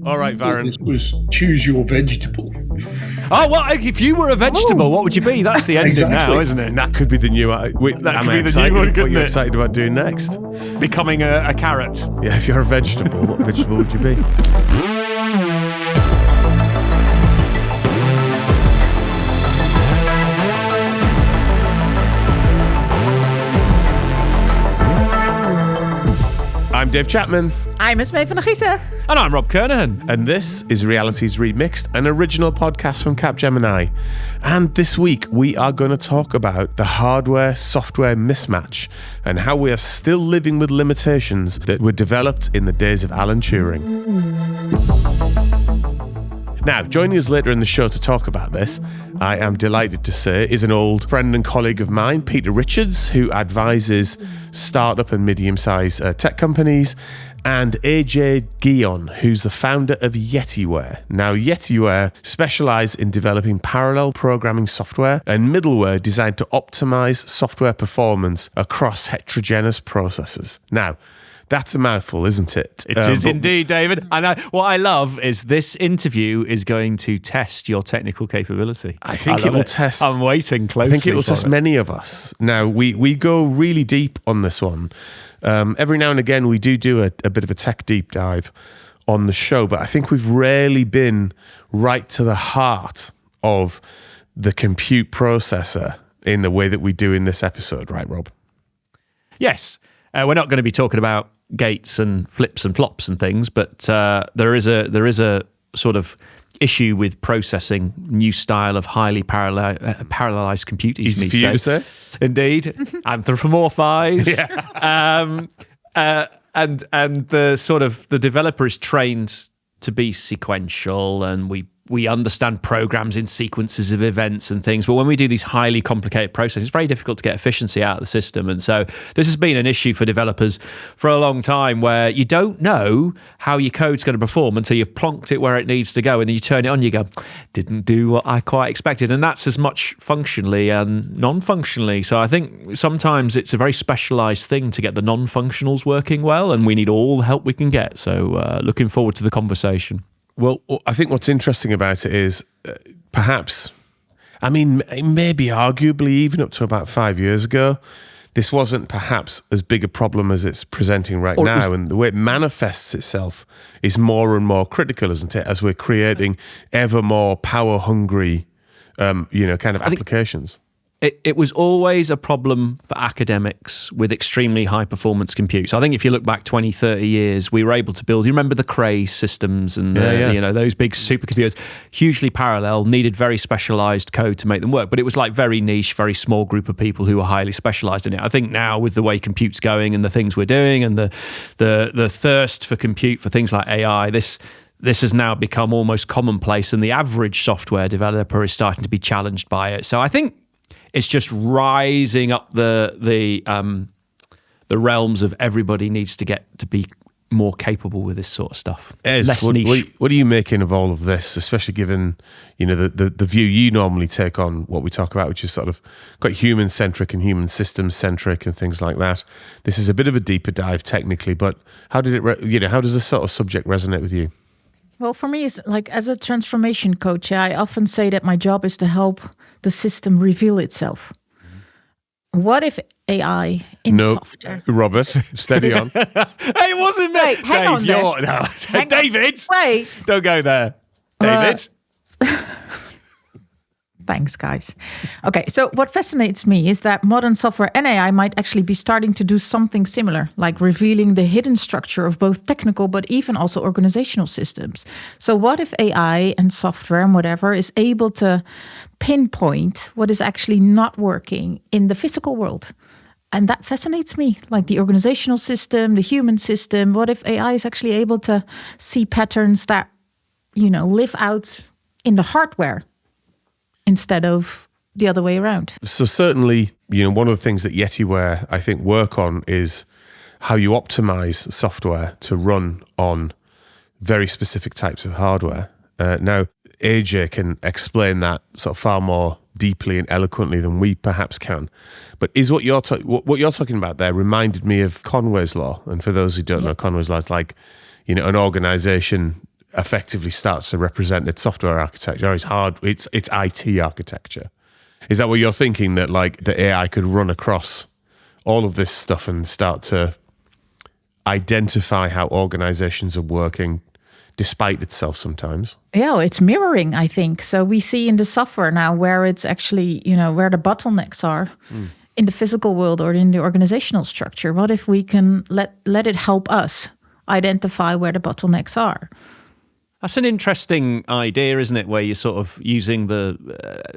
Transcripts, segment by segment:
All right, Varun. This was choose your vegetable. Oh, well, if you were a vegetable, what would you be? That's the ending now, isn't it? And that could be the new. That could be the new one, What couldn't are you it? excited about doing next? Becoming a carrot. Yeah, if you're a vegetable, what vegetable would you be? I'm Dave Chapman. I'm Esmee van der Giezen. And I'm Rob Kernahan. And this is Realities Remixed, an original podcast from Capgemini. And this week, we are going to talk about the hardware-software mismatch and how we are still living with limitations that were developed in the days of Alan Turing. Now, joining us later in the show to talk about this, I am delighted to say, is an old friend and colleague of mine, Peter Richards, who advises startup and medium-sized tech companies, and AJ Guillon, who's the founder of YetiWare. Now, YetiWare specialise in developing parallel programming software and middleware designed to optimise software performance across heterogeneous processes. Now, that's a mouthful, isn't it? It is indeed, David. And what I love is this interview is going to test your technical capability. I think it will test. I'm waiting closely. I think it will test many of us. Now, we go really deep on this one. Every now and again, we do a bit of a tech deep dive on the show, but I think we've rarely been right to the heart of the compute processor in the way that we do in this episode, right, Rob? Yes. We're not going to be talking about gates and flips and flops and things, but there is a sort of issue with processing new style of highly parallelized compute. Easy for you to say. Indeed, anthropomorphize. And the sort of the developer is trained to be sequential, and we understand programs in sequences of events and things, but when we do these highly complicated processes, it's very difficult to get efficiency out of the system. And so this has been an issue for developers for a long time, where you don't know how your code's going to perform until you've plonked it where it needs to go, and then you turn it on, you go, didn't do what I quite expected. And that's as much functionally and non-functionally. So I think sometimes it's a very specialized thing to get the non-functionals working well, and we need all the help we can get. So looking forward to the conversation. Well, I think what's interesting about it is perhaps, I mean, maybe arguably even up to about 5 years ago, this wasn't perhaps as big a problem as it's presenting right now. And the way it manifests itself is more and more critical, isn't it? As we're creating ever more power-hungry, kind of applications. It was always a problem for academics with extremely high performance compute. So I think if you look back 20, 30 years, we were able to build, you remember the Cray systems and those big supercomputers, hugely parallel, needed very specialized code to make them work. But it was like very niche, very small group of people who were highly specialized in it. I think now with the way compute's going and the things we're doing and the thirst for compute for things like AI, this has now become almost commonplace, and the average software developer is starting to be challenged by it. So I think it's just rising up the realms of everybody needs to get to be more capable with this sort of stuff. Less niche. What are you making of all of this, especially given the view you normally take on what we talk about, which is sort of quite human centric and human systems centric and things like that? This is a bit of a deeper dive technically, but how did it? How does this sort of subject resonate with you? Well, for me, it's like as a transformation coach, I often say that my job is to help the system reveal itself. What if AI in software? Robert, steady on. Hey, it wasn't me. Wait, hang on there. David. Wait. Don't go there. David. Thanks, guys. Okay, so what fascinates me is that modern software and AI might actually be starting to do something similar, like revealing the hidden structure of both technical but even also organizational systems. So what if AI and software and whatever is able to pinpoint what is actually not working in the physical world? And that fascinates me, like the organizational system, the human system. What if AI is actually able to see patterns that, live out in the hardware instead of the other way around? So certainly, one of the things that YetiWare, I think, work on is how you optimize software to run on very specific types of hardware. Now, AJ can explain that sort of far more deeply and eloquently than we perhaps can. But is what you're talking about there reminded me of Conway's Law. And for those who don't know, Conway's Law is like, an organization effectively starts to represent its software architecture, or its IT architecture. Is that what you're thinking, that like the AI could run across all of this stuff and start to identify how organizations are working despite itself sometimes? Yeah, it's mirroring, I think. So we see in the software now where it's actually, where the bottlenecks are in the physical world or in the organizational structure. What if we can let it help us identify where the bottlenecks are? That's an interesting idea, isn't it? Where you're sort of using the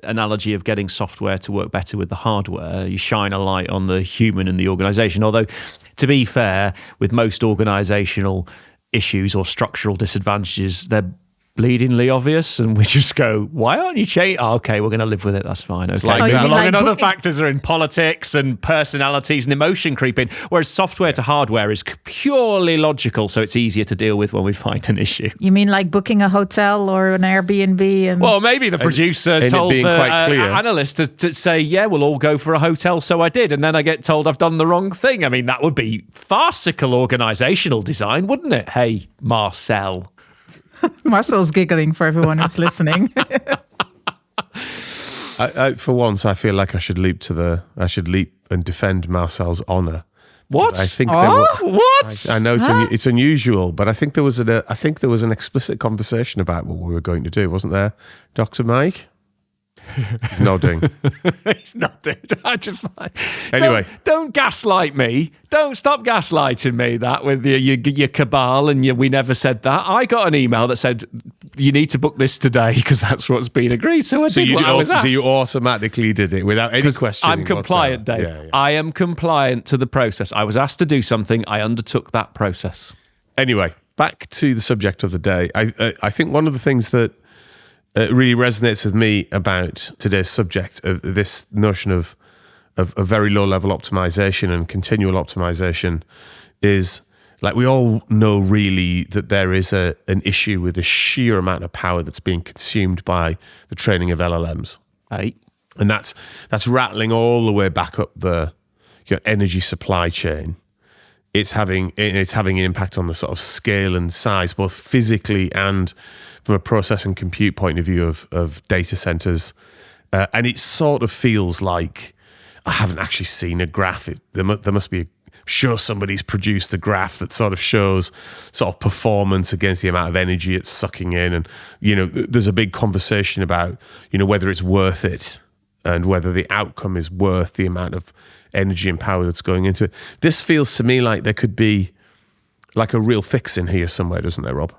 analogy of getting software to work better with the hardware. You shine a light on the human in the organization. Although, to be fair, with most organizational issues or structural disadvantages, they're bleedingly obvious, and we just go, why aren't you changing? Oh, okay, we're going to live with it. That's fine. Okay, like that. and other factors are in politics and personalities and emotion creeping, whereas software to hardware is purely logical, so it's easier to deal with when we find an issue. You mean like booking a hotel or an Airbnb? And well, maybe the producer told the analyst to say, yeah, we'll all go for a hotel, so I did, and then I get told I've done the wrong thing. I mean, that would be farcical organizational design, wouldn't it? Hey, Marcel. Marcel's giggling for everyone who's listening. I, for once, I feel like I should leap and defend Marcel's honor. What? I think what? I know it's unusual, but I think there was an explicit conversation about what we were going to do, wasn't there, Dr. Mike? He's nodding. He's nodding. I just anyway. Don't gaslight me. Don't stop gaslighting me. That with your cabal and we never said that. I got an email that said you need to book this today because that's what's been agreed. So I did what I was asked. So you automatically did it without any question. I'm compliant, Dave. Yeah. I am compliant to the process. I was asked to do something. I undertook that process. Anyway, back to the subject of the day. I think one of the things that really resonates with me about today's subject of this notion of very low level optimization and continual optimization is, like, we all know really that there is an issue with the sheer amount of power that's being consumed by the training of LLMs. Right. And that's rattling all the way back up the energy supply chain. It's having an impact on the sort of scale and size, both physically and from a process and compute point of view of data centers. And it sort of feels like, I haven't actually seen a graph. There must be, sure somebody's produced a graph that sort of shows sort of performance against the amount of energy it's sucking in. And, there's a big conversation about, whether it's worth it and whether the outcome is worth the amount of energy and power that's going into it. This feels to me like there could be like a real fix in here somewhere, doesn't there, Rob?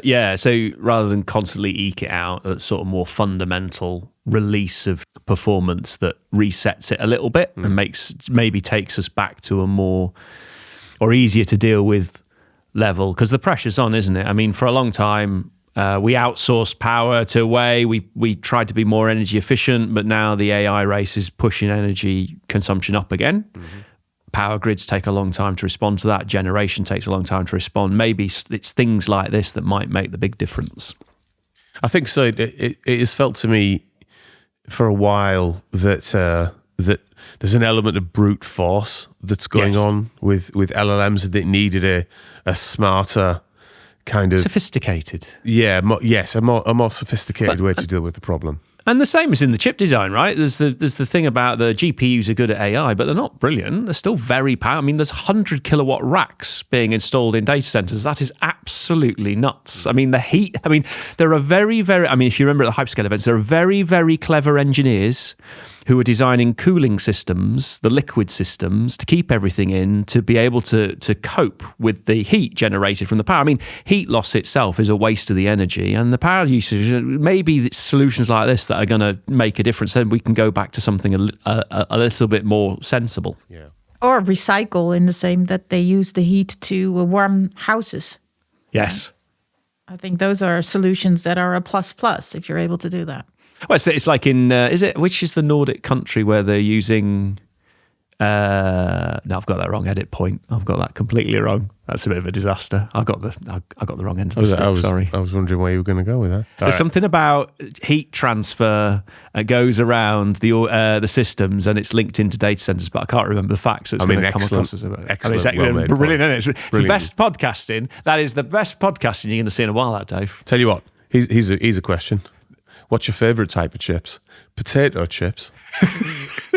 Yeah, so rather than constantly eke it out, a sort of more fundamental release of performance that resets it a little bit and maybe takes us back to a more or easier to deal with level, because the pressure's on, isn't it? I mean, for a long time, we outsourced power to away. We tried to be more energy efficient, but now the AI race is pushing energy consumption up again. Mm-hmm. Power grids take a long time to respond to that. Generation takes a long time to respond. Maybe it's things like this that might make the big difference. I think so. It has felt to me for a while that there's an element of brute force that's going on with LLMs, and it needed a smarter kind of sophisticated. Yeah, a more sophisticated way to deal with the problem. And the same is in the chip design, right? There's the thing about the GPUs are good at AI, but they're not brilliant. They're still very powerful. I mean, there's 100 kilowatt racks being installed in data centers. That is absolutely nuts. I mean, the heat. I mean, there are very, very. I mean, if you remember at the hyperscale events, there are very, very clever engineers who are designing cooling systems, the liquid systems, to keep everything in, to be able to cope with the heat generated from the power. I mean, heat loss itself is a waste of the energy, and the power usage, maybe it's solutions like this that are going to make a difference. Then we can go back to something a little bit more sensible. Yeah. Or recycle, in the same that they use the heat to warm houses. Yes. I think those are solutions that are a plus if you're able to do that. Well, it's like in, which is the Nordic country where they're using No, I've got that wrong. Edit point. I've got that completely wrong. That's a bit of a disaster. I got the wrong end of the stick. Sorry. I was wondering where you were going to go with that. There's something about heat transfer goes around the systems, and it's linked into data centers, but I can't remember the facts. So it's going to come across as excellent. Brilliant, isn't it? It's the best podcasting. That is the best podcasting you're going to see in a while, that Dave. Tell you what, here's a question. What's your favourite type of chips? Potato chips,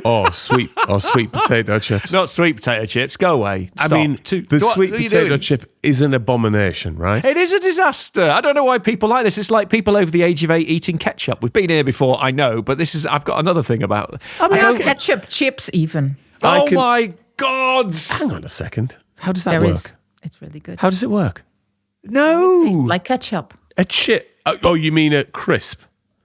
or sweet potato chips? Not sweet potato chips. Go away. Stop. I mean, the sweet potato chip is an abomination, right? It is a disaster. I don't know why people like this. It's like people over the age of 8 eating ketchup. We've been here before, I know, but I've got another thing about it. I mean, ketchup chips even. My God! Hang on a second. How does that There work? is. It's really good. How does it work? No. It tastes like ketchup. A chip? Oh, you mean a crisp?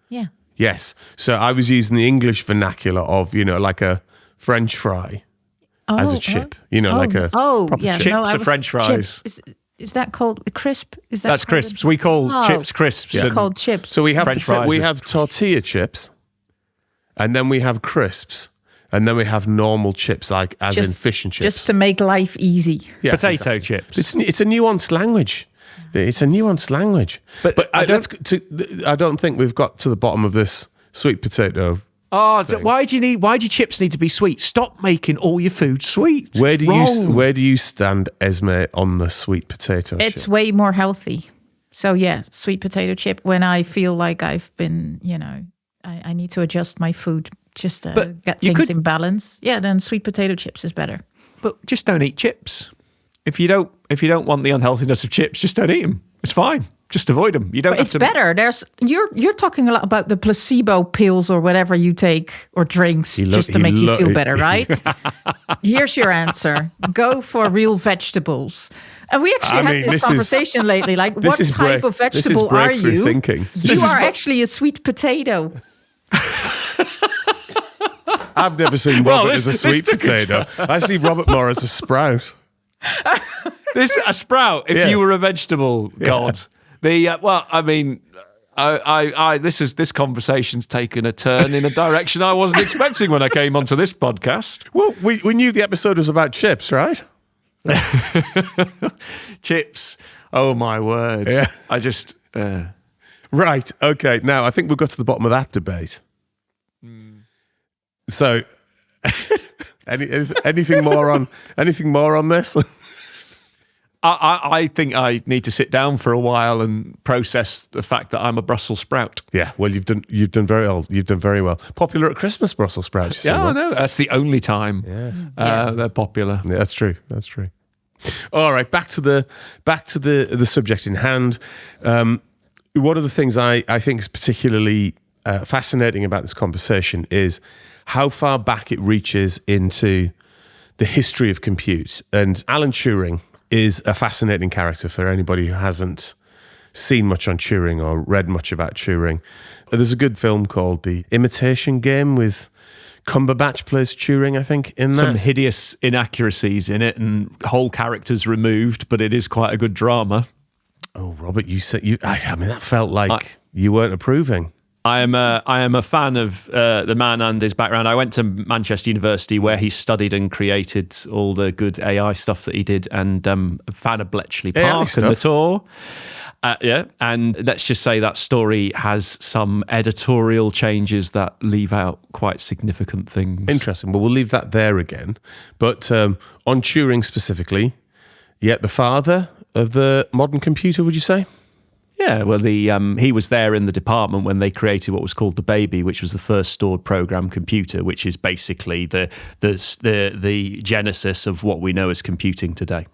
Yeah. Yes. So I was using the English vernacular of, like a French fry as a chip. Like a proper chip. Chips are French fries. Is that called a crisp? That's crisps. We call chips crisps. They're called chips. So we have French fries. we have tortilla chips, and then we have crisps, and then we have normal chips, like in fish and chips. Just to make life easy. Yeah, Potato chips. It's a nuanced language. It's a nuanced language. But I don't think we've got to the bottom of this sweet potato. Why do chips need to be sweet? Stop making all your food sweet. Where do you stand, Esmee, on the sweet potato chip? It's way more healthy. So yeah, sweet potato chip. When I feel like I've been, I need to adjust my food just to get things in balance. Yeah, then sweet potato chips is better. But just don't eat chips. If you don't want the unhealthiness of chips, just don't eat them. It's fine. Just avoid them. You don't. But have it's to... better. You're talking a lot about the placebo pills or whatever you take or drinks just to make you feel better, right? Here's your answer: go for real vegetables. And we actually had this conversation lately. Like, what type of vegetable are you? Thinking. You are actually a sweet potato. I've never seen Robert as a sweet potato. I see Robert more as a sprout. A sprout. If you were a vegetable god. This conversation's taken a turn in a direction I wasn't expecting when I came onto this podcast. Well, we knew the episode was about chips, right? Chips. Oh my word. Yeah. I just. Right. Okay. Now I think we've got to the bottom of that debate. So, anything more on this? I think I need to sit down for a while and process the fact that I'm a Brussels sprout. Yeah, well, you've done very well. Popular at Christmas, Brussels sprouts. I know. That's the only time they're popular. Yeah, that's true. All right, back to the subject in hand. One of the things I think is particularly fascinating about this conversation is how far back it reaches into the history of compute. And Alan Turing is a fascinating character for anybody who hasn't seen much on Turing or read much about Turing. There's a good film called The Imitation Game with Cumberbatch plays Turing, I think, in that. Some hideous inaccuracies in it and whole characters removed, but it is quite a good drama. Oh, Robert, you said that felt like you weren't approving. I am a fan of the man and his background. I went to Manchester University where he studied and created all the good AI stuff that he did, and a fan of Bletchley Park and the tour. And let's just say that story has some editorial changes that leave out quite significant things. Interesting. Well, we'll leave that there again. But on Turing specifically, the father of the modern computer, would you say? Yeah, well, he was there in the department when they created what was called the Baby, which was the first stored program computer, which is basically the genesis of what we know as computing today.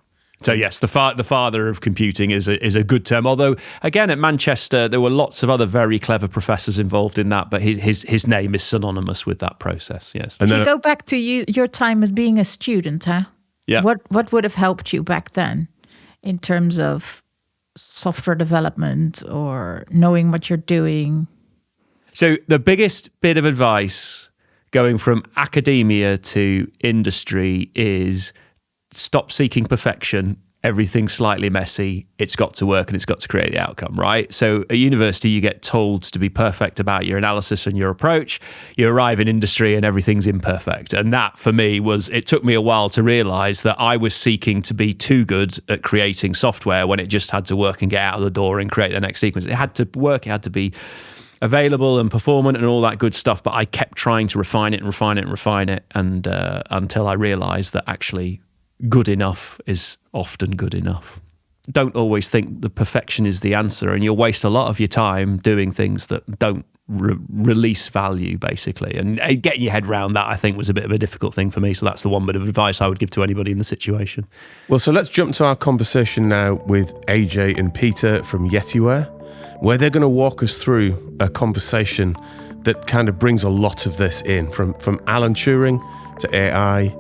So yes, the father of computing is a good term. Although again, at Manchester, there were lots of other very clever professors involved in that, but his name is synonymous with that process. Yes. And if you go back to your time as being a student, huh? Yeah. What would have helped you back then in terms of software development or knowing what you're doing? So the biggest bit of advice going from academia to industry is stop seeking perfection everything's slightly messy, it's got to work and it's got to create the outcome, right? So at university, you get told to be perfect about your analysis and your approach. You arrive in industry and everything's imperfect. And that for me it took me a while to realize that I was seeking to be too good at creating software when it just had to work and get out of the door and create the next sequence. It had to work, it had to be available and performant and all that good stuff. But I kept trying to refine it and until I realized that actually good enough is often good enough. Don't always think the perfection is the answer, and you'll waste a lot of your time doing things that don't release value, basically. And getting your head around that, I think, was a bit of a difficult thing for me. So that's the one bit of advice I would give to anybody in the situation. Well, so let's jump to our conversation now with AJ and Peter from YetiWare, where they're going to walk us through a conversation that kind of brings a lot of this in, from Alan Turing to AI,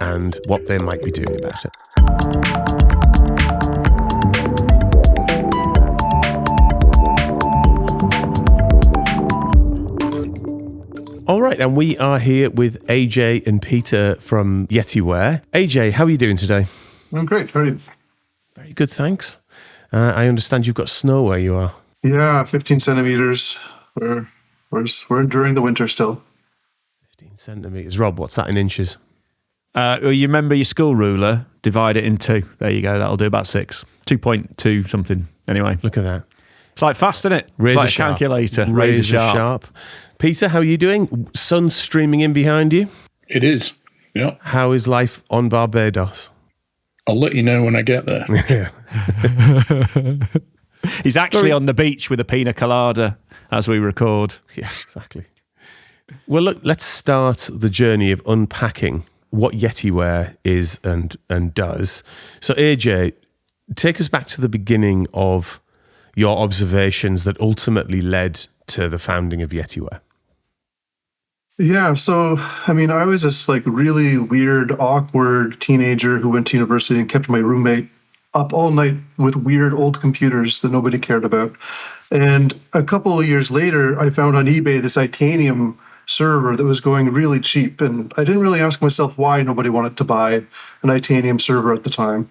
and what they might be doing about it. All right, and we are here with AJ and Peter from YetiWare. AJ, how are you doing today? I'm great. How are you? Very good, thanks. I understand you've got snow where you are. Yeah, 15 centimeters. We're enduring the winter still. 15 centimeters. Rob, what's that in inches? Well, you remember your school ruler? Divide it in 2. There you go. That'll do about 6. 2.2 something. Anyway. Look at that. It's like fast, isn't it? Razor it's like sharp. a calculator. Razor sharp. Peter, how are you doing? Sun streaming in behind you? It is. Yeah. How is life on Barbados? I'll let you know when I get there. He's actually on the beach with a pina colada as we record. Yeah, exactly. Well, look, let's start the journey of unpacking what YetiWare is and does. So, AJ, take us back to the beginning of your observations that ultimately led to the founding of YetiWare. Yeah, so, I was this really weird, awkward teenager who went to university and kept my roommate up all night with weird old computers that nobody cared about. And a couple of years later, I found on eBay this Itanium server that was going really cheap. And I didn't really ask myself why nobody wanted to buy an Itanium server at the time.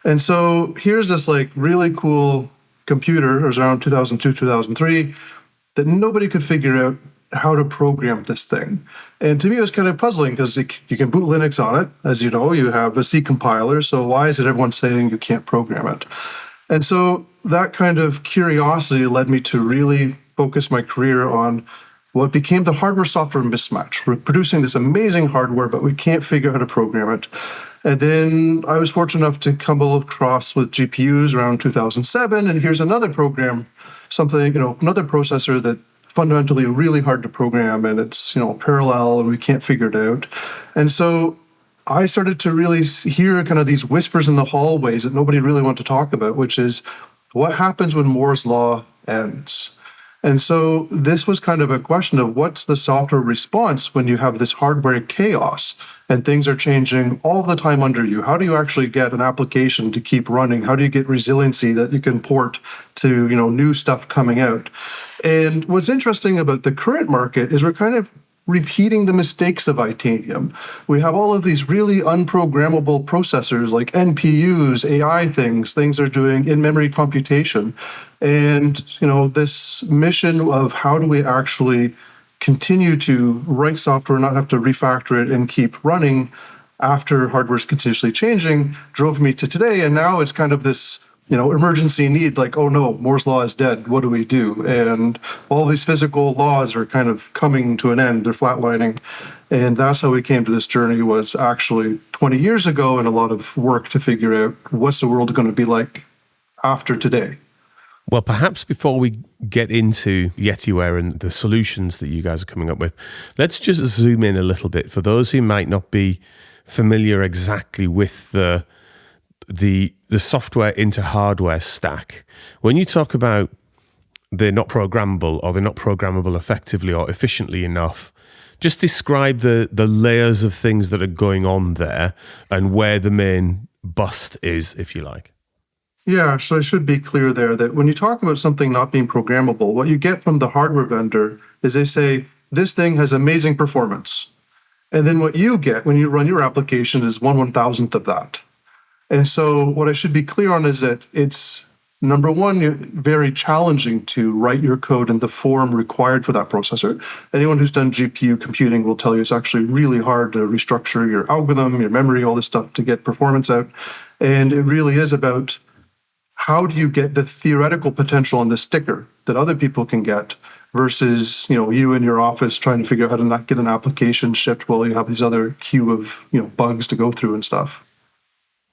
And so here's this really cool computer, it was around 2002, 2003, that nobody could figure out how to program this thing. And to me, it was kind of puzzling because you can boot Linux on it. As you know, you have a C compiler. So why is it everyone saying you can't program it? And so that kind of curiosity led me to really focus my career on what became the hardware-software mismatch. We're producing this amazing hardware, but we can't figure out how to program it. And then I was fortunate enough to come across with GPUs around 2007. And here's another program, another processor that fundamentally really hard to program, and it's parallel, and we can't figure it out. And so I started to really hear kind of these whispers in the hallways that nobody really wanted to talk about, which is what happens when Moore's law ends. And so this was kind of a question of what's the software response when you have this hardware chaos and things are changing all the time under you? How do you actually get an application to keep running? How do you get resiliency that you can port to new stuff coming out? And what's interesting about the current market is we're kind of repeating the mistakes of Itanium. We have all of these really unprogrammable processors like NPUs, AI things are doing in-memory computation. And, this mission of how do we actually continue to write software, not have to refactor it and keep running after hardware is continuously changing, drove me to today. And now it's kind of this emergency need, oh no, Moore's law is dead. What do we do? And all these physical laws are kind of coming to an end. They're flatlining. And that's how we came to this journey, was actually 20 years ago, and a lot of work to figure out what's the world going to be like after today. Well, perhaps before we get into YetiWare and the solutions that you guys are coming up with, let's just zoom in a little bit for those who might not be familiar exactly with the software into hardware stack. When you talk about they're not programmable, or they're not programmable effectively or efficiently enough, just describe the layers of things that are going on there and where the main bust is, if you like. Yeah, so I should be clear there that when you talk about something not being programmable, what you get from the hardware vendor is they say, this thing has amazing performance. And then what you get when you run your application is 1/1000th of that. And so what I should be clear on is that it's, number one, very challenging to write your code in the form required for that processor. Anyone who's done GPU computing will tell you it's actually really hard to restructure your algorithm, your memory, all this stuff to get performance out. And it really is about how do you get the theoretical potential on the sticker that other people can get versus, you in your office trying to figure out how to not get an application shipped while you have these other queue of, bugs to go through and stuff.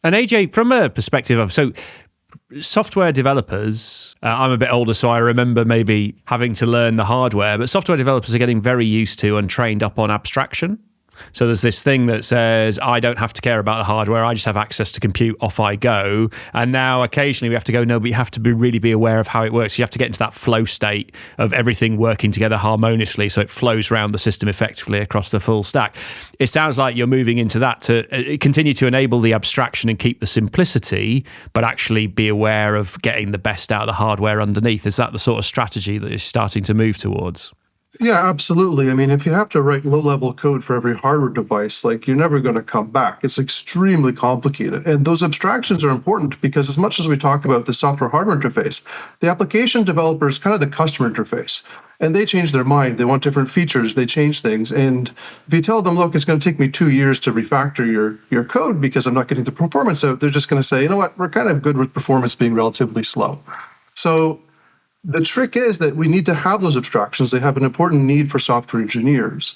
And AJ, from a perspective of, so software developers, I'm a bit older, so I remember maybe having to learn the hardware, but software developers are getting very used to and trained up on abstraction. So there's this thing that says, I don't have to care about the hardware. I just have access to compute. Off I go. And now occasionally we have to go, no, but you have to really be aware of how it works. You have to get into that flow state of everything working together harmoniously so it flows around the system effectively across the full stack. It sounds like you're moving into that to continue to enable the abstraction and keep the simplicity, but actually be aware of getting the best out of the hardware underneath. Is that the sort of strategy that you're starting to move towards? Yeah, absolutely. I mean, if you have to write low-level code for every hardware device, you're never going to come back. It's extremely complicated. And those abstractions are important because as much as we talk about the software-hardware interface, the application developer is kind of the customer interface. And they change their mind. They want different features. They change things. And if you tell them, look, it's going to take me 2 years to refactor your code because I'm not getting the performance out, they're just going to say, you know what, we're kind of good with performance being relatively slow. So the trick is that we need to have those abstractions. They have an important need for software engineers.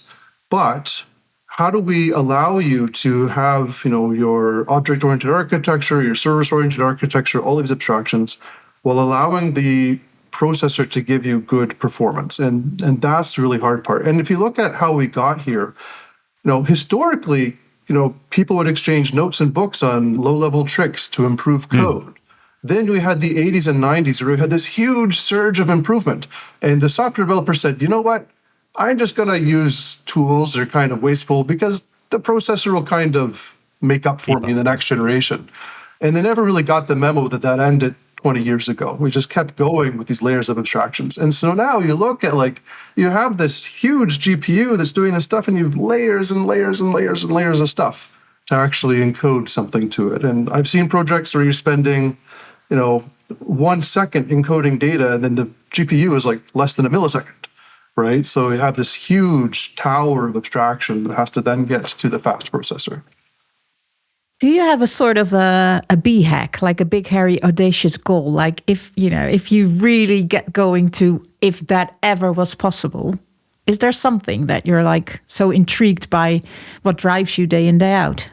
But how do we allow you to have, your object-oriented architecture, your service-oriented architecture, all these abstractions, while allowing the processor to give you good performance? And that's the really hard part. And if you look at how we got here, historically, people would exchange notes and books on low-level tricks to improve code. Then we had the 80s and 90s where we had this huge surge of improvement. And the software developer said, you know what? I'm just going to use tools that are kind of wasteful because the processor will kind of make up for me in the next generation. And they never really got the memo that ended 20 years ago. We just kept going with these layers of abstractions. And so now you look at you have this huge GPU that's doing this stuff and you have layers and layers and layers and layers of stuff to actually encode something to it. And I've seen projects where you're spending 1 second encoding data, and then the GPU is less than a millisecond, right? So you have this huge tower of abstraction that has to then get to the fast processor. Do you have a sort of a BHAG, like a big, hairy, audacious goal? Like if you really get going to, if that ever was possible, is there something that you're so intrigued by what drives you day in, day out?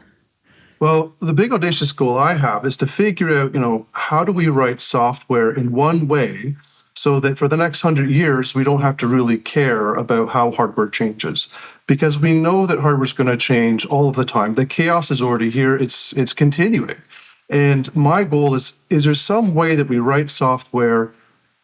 Well, the big audacious goal I have is to figure out, how do we write software in one way so that for the next 100 years, we don't have to really care about how hardware changes. Because we know that hardware is going to change all of the time. The chaos is already here. It's continuing. And my goal is there some way that we write software?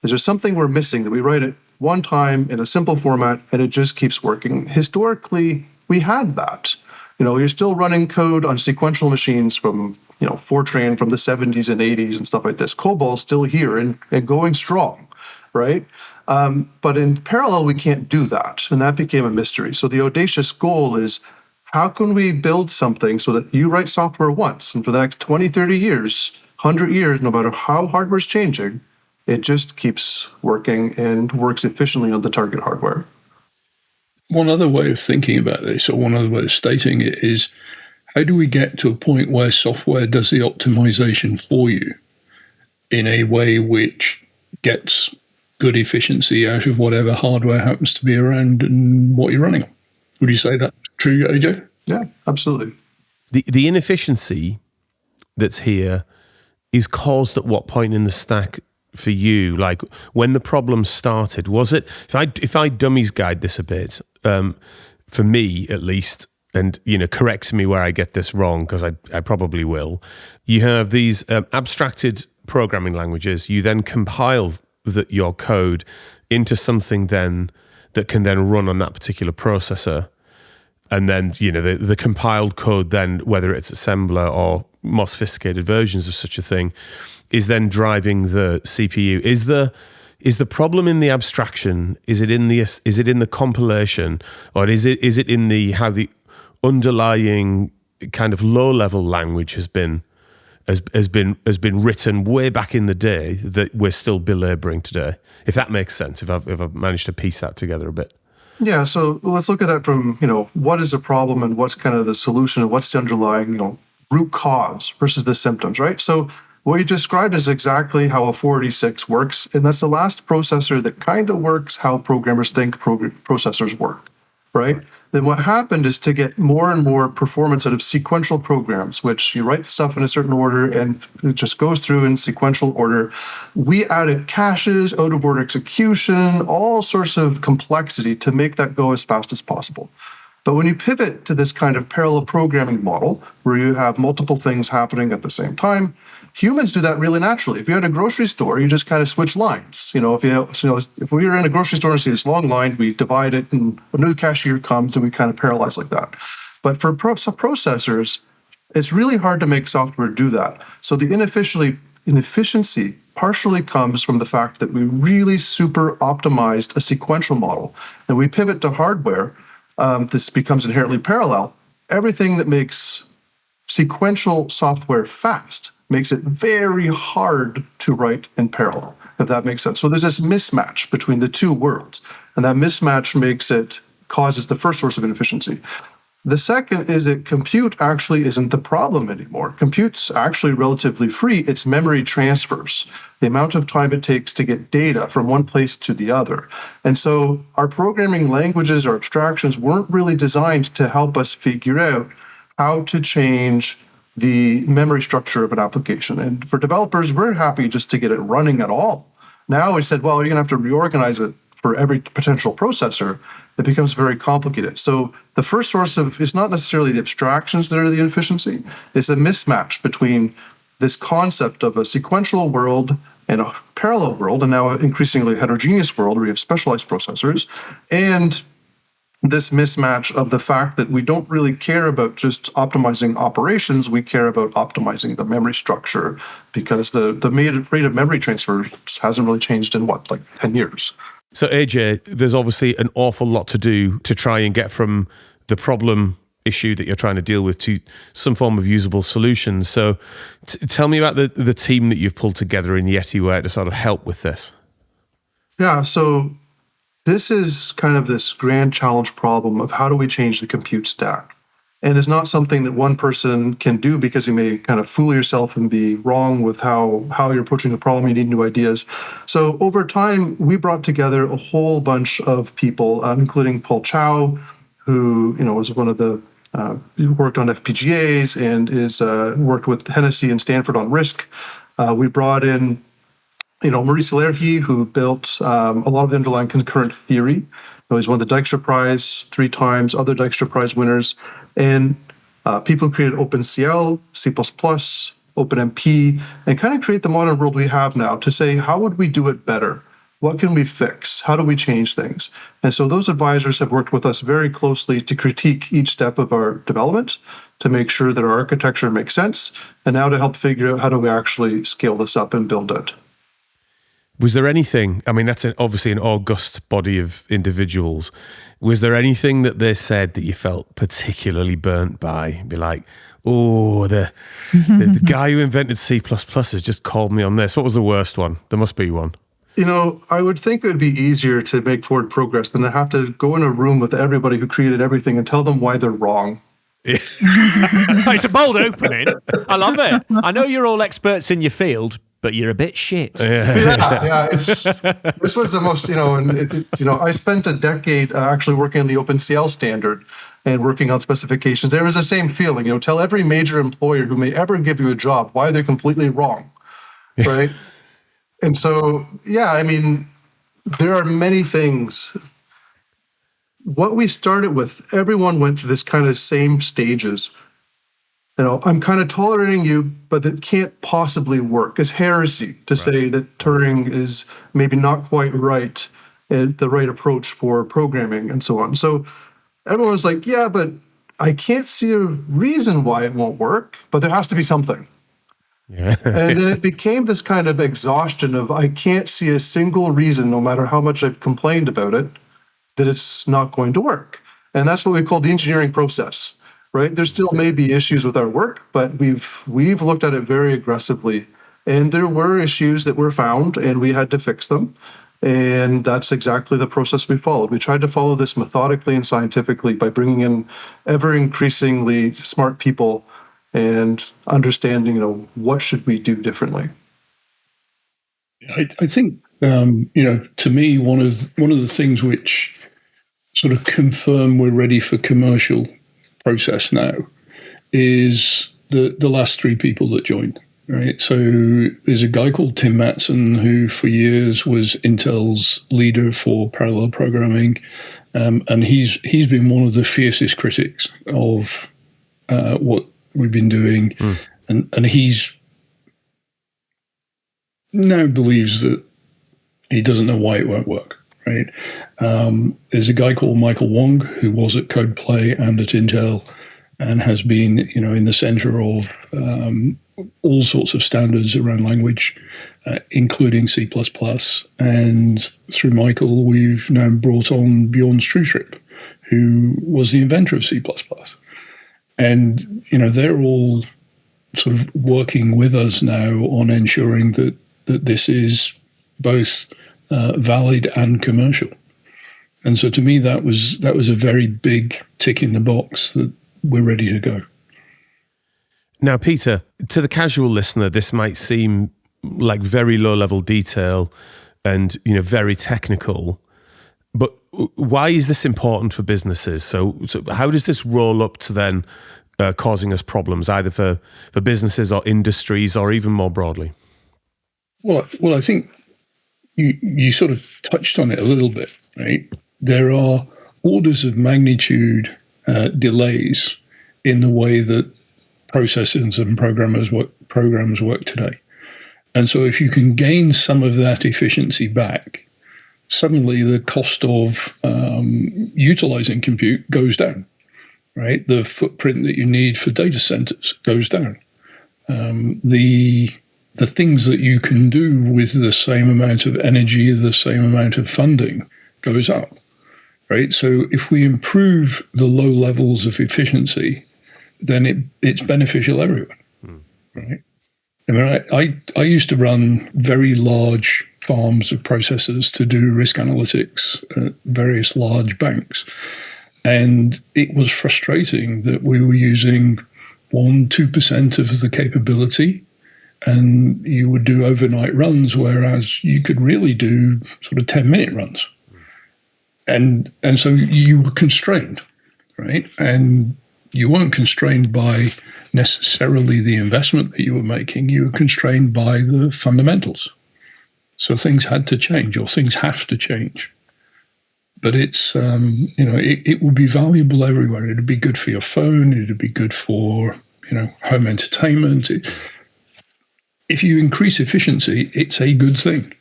Is there something we're missing that we write it one time in a simple format and it just keeps working? Historically, we had that. You're still running code on sequential machines from, Fortran from the 70s and 80s and stuff like this. COBOL's still here and going strong, right? But in parallel, we can't do that. And that became a mystery. So the audacious goal is, how can we build something so that you write software once, and for the next 20, 30 years, 100 years, no matter how hardware's changing, it just keeps working and works efficiently on the target hardware. One other way of thinking about this, or one other way of stating it, is how do we get to a point where software does the optimization for you in a way which gets good efficiency out of whatever hardware happens to be around and what you're running on? Would you say that's true, AJ? Yeah, absolutely. The inefficiency that's here is caused at what point in the stack for you? When the problem started, was it, if I dummies guide this a bit, for me at least, and correct me where I get this wrong, because I probably will, you have these abstracted programming languages. You then compile your code into something then that can then run on that particular processor. And then, the compiled code then, whether it's assembler or more sophisticated versions of such a thing, is then driving the CPU. Is the problem in the abstraction? Is it in the compilation, or is it in how the underlying kind of low-level language has been has been written way back in the day that we're still belaboring today. If that makes sense, if I've managed to piece that together a bit. Yeah, so let's look at that from, what is a problem and what's kind of the solution and what's the underlying, root cause versus the symptoms, right? So what you described is exactly how a 486 works, and that's the last processor that kind of works how programmers think processors work, right? Then what happened is to get more and more performance out of sequential programs, which you write stuff in a certain order and it just goes through in sequential order. We added caches, out-of-order execution, all sorts of complexity to make that go as fast as possible. But when you pivot to this kind of parallel programming model, where you have multiple things happening at the same time, humans do that really naturally. If you're at a grocery store, you just kind of switch lines. If we were in a grocery store and see this long line, we divide it, and a new cashier comes, and we kind of parallelize like that. But for processors, it's really hard to make software do that. So the inefficiency partially comes from the fact that we really super optimized a sequential model, and we pivot to hardware. This becomes inherently parallel. Everything that makes sequential software fast makes it very hard to write in parallel, if that makes sense. So there's this mismatch between the two worlds, and that mismatch causes the first source of inefficiency. The second is that compute actually isn't the problem anymore. Compute's actually relatively free. It's memory transfers, the amount of time it takes to get data from one place to the other. And so our programming languages or abstractions weren't really designed to help us figure out how to change the memory structure of an application. And for developers, we're happy just to get it running at all. Now we said, well, you're going to have to reorganize it for every potential processor. It becomes very complicated. So the first source is not necessarily the abstractions that are the inefficiency. It's a mismatch between this concept of a sequential world and a parallel world, and now an increasingly heterogeneous world where we have specialized processors, and this mismatch of the fact that we don't really care about just optimizing operations, we care about optimizing the memory structure, because the rate of memory transfer hasn't really changed in 10 years. So AJ, there's obviously an awful lot to do to try and get from the problem issue that you're trying to deal with to some form of usable solutions. So tell me about the team that you've pulled together in YetiWare to sort of help with this. Yeah, so this is kind of this grand challenge problem of how do we change the compute stack? And it's not something that one person can do, because you may kind of fool yourself and be wrong with how you're approaching the problem. You need new ideas. So over time, we brought together a whole bunch of people, including Paul Chow, who was one of the worked on FPGAs and is worked with Hennessy and Stanford on RISC. We brought in Maurice Lerche, who built a lot of the underlying concurrent theory. He's won the Dijkstra Prize 3 times, other Dijkstra Prize winners, and people who created OpenCL, C++, OpenMP, and kind of create the modern world we have now to say, how would we do it better? What can we fix? How do we change things? And so those advisors have worked with us very closely to critique each step of our development, to make sure that our architecture makes sense, and now to help figure out how do we actually scale this up and build it. Was there anything, I mean, that's obviously an august body of individuals. Was there anything that they said that you felt particularly burnt by? Be like, oh, the guy who invented C++ has just called me on this. What was the worst one? There must be one. I would think it would be easier to make forward progress than to have to go in a room with everybody who created everything and tell them why they're wrong. Yeah. It's a bold opening. I love it. I know you're all experts in your field, but you're a bit shit. Yeah. This was the most, I spent a decade actually working on the OpenCL standard and working on specifications. There was the same feeling, tell every major employer who may ever give you a job why they're completely wrong, right? And so, there are many things. What we started with, everyone went through this kind of same stages. I'm kind of tolerating you, but it can't possibly work. It's heresy to say that Turing is maybe not quite right, the right approach for programming and so on. So everyone was like, yeah, but I can't see a reason why it won't work, but there has to be something. Yeah. And then it became this kind of exhaustion of, I can't see a single reason, no matter how much I've complained about it, that it's not going to work. And that's what we call the engineering process. right? There still may be issues with our work, but we've looked at it very aggressively. And there were issues that were found, and we had to fix them. And that's exactly the process we followed. We tried to follow this methodically and scientifically by bringing in ever increasingly smart people and understanding, what should we do differently. I think, to me, one of the things which sort of confirm we're ready for commercial process now is the last three people that joined. Right. So there's a guy called Tim Matson who for years was Intel's leader for parallel programming. And he's been one of the fiercest critics of what we've been doing. And he's now believes that he doesn't know why it won't work. Right. There's a guy called Michael Wong who was at CodePlay and at Intel and has been, in the center of all sorts of standards around language, including C++. And through Michael, we've now brought on Bjorn Strustrip, who was the inventor of C++. And, they're all sort of working with us now on ensuring that this is both valid and commercial. And so to me, that was a very big tick in the box that we're ready to go. Now, Peter, to the casual listener, this might seem like very low-level detail and, very technical, but why is this important for businesses? So how does this roll up to then causing us problems, either for businesses or industries or even more broadly? Well, I think you sort of touched on it a little bit, right? There are orders of magnitude delays in the way that processors and programs work today. And so if you can gain some of that efficiency back, suddenly the cost of utilizing compute goes down, right? The footprint that you need for data centers goes down. The things that you can do with the same amount of energy, the same amount of funding goes up, right? So if we improve the low levels of efficiency, then it's beneficial everywhere, right? I mean, I used to run very large farms of processors to do risk analytics at various large banks. And it was frustrating that we were using 1-2% of the capability, and you would do overnight runs, whereas you could really do sort of 10-minute runs. And so you were constrained, right? And you weren't constrained by necessarily the investment that you were making. You were constrained by the fundamentals. So things had to change, or things have to change. But it's, it will be valuable everywhere. It'd be good for your phone. It'd be good for, home entertainment. If you increase efficiency, it's a good thing.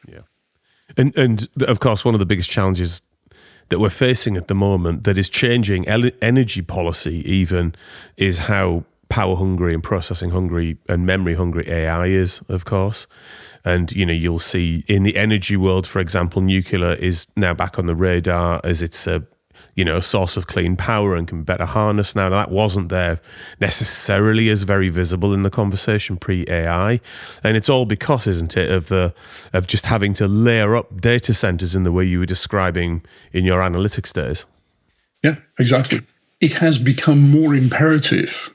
Yeah. And of course, one of the biggest challenges that we're facing at the moment that is changing energy policy even is how power hungry and processing hungry and memory hungry AI is, of course. And, you'll see in the energy world, for example, nuclear is now back on the radar as it's a source of clean power and can better harness now. That wasn't there necessarily as very visible in the conversation pre-AI. And it's all because, isn't it, of just having to layer up data centers in the way you were describing in your analytics days. Yeah, exactly. It has become more imperative